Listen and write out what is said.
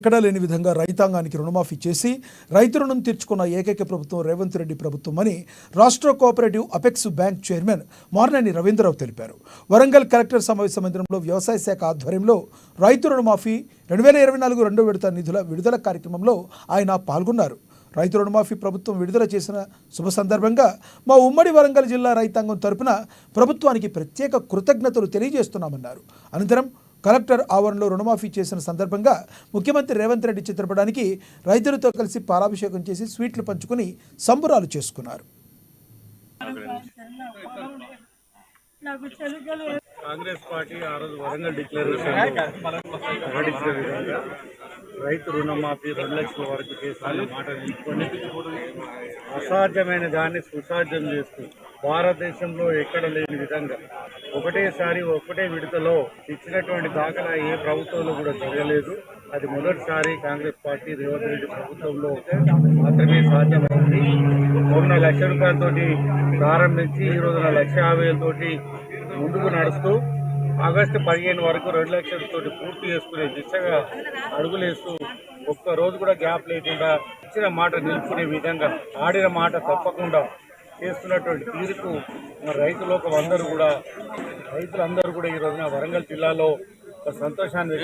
ఎక్కడా లేని విధంగా రైతాంగానికి రుణమాఫీ చేసి రైతు రుణం తీర్చుకున్న ఏకైక ప్రభుత్వం రేవంత్ రెడ్డి ప్రభుత్వం అని రాష్ట్ర cooperative apex bank chairman Marneni Ravindra Rao తెలిపారు. వరంగల్ కలెక్టర్ సమావేశ మందిరంలో వ్యవసాయ శాఖ ఆధ్వర్యంలో రైతు రుణమాఫీ 2024 రెండో విడత నిధుల విడుదల కార్యక్రమంలో ఆయన పాల్గొన్నారు. రైతు రుణమాఫీ ప్రభుత్వం విడుదల చేసిన శుభ సందర్భంగా మా ఉమ్మడి వరంగల్ జిల్లా రైతాంగం తరపున ప్రభుత్వానికి ప్రత్యేక కృతజ్ఞతలు తెలియజేస్తున్నామన్నారు. అనంతరం కలెక్టర్ ఆవరణలో రుణమాఫీ చేసిన సందర్భంగా ముఖ్యమంత్రి రేవంత్ రెడ్డి చిత్రపటానికి రైతులతో కలిసి పాలాభిషేకం చేసి స్వీట్లు పంచుకుని సంబురాలు చేసుకున్నారు. కాంగ్రెస్ పార్టీ ఆ రోజు వరంగల్ డిక్లరేషన్ ప్రకటించిన విధంగా రైతు రుణమాఫీ 2 లక్షల వరకు చేస్తున్న మాట నిలుపుకొని అసాధ్యమైన దాన్ని సుసాధ్యం చేస్తూ భారతదేశంలో ఎక్కడ లేని విధంగా ఒకటేసారి ఒకటే విడతలో ఇచ్చినటువంటి దాఖలా ఏ ప్రభుత్వంలో కూడా జరగలేదు. అది మొదటిసారి కాంగ్రెస్ పార్టీ రేవంత్ రెడ్డి ప్రభుత్వంలో మాత్రమే సాధ్యమైంది. మొన్న 1 లక్ష రూపాయలతోటి ప్రారంభించి ఈ రోజున 1,50,000 ముందుకు నడుస్తూ ఆగస్టు 15 వరకు 2 లక్షలతోటి పూర్తి చేసుకునే దిశగా అడుగులేస్తూ ఒక్క రోజు కూడా గ్యాప్ లేకుండా ఇచ్చిన మాట నిలుపుకునే విధంగా ఆడిన మాట తప్పకుండా చేస్తున్నటువంటి తీరుకు రైతులందరూ కూడా ఈ రోజున వరంగల్ జిల్లాలో సంతోషాన్ని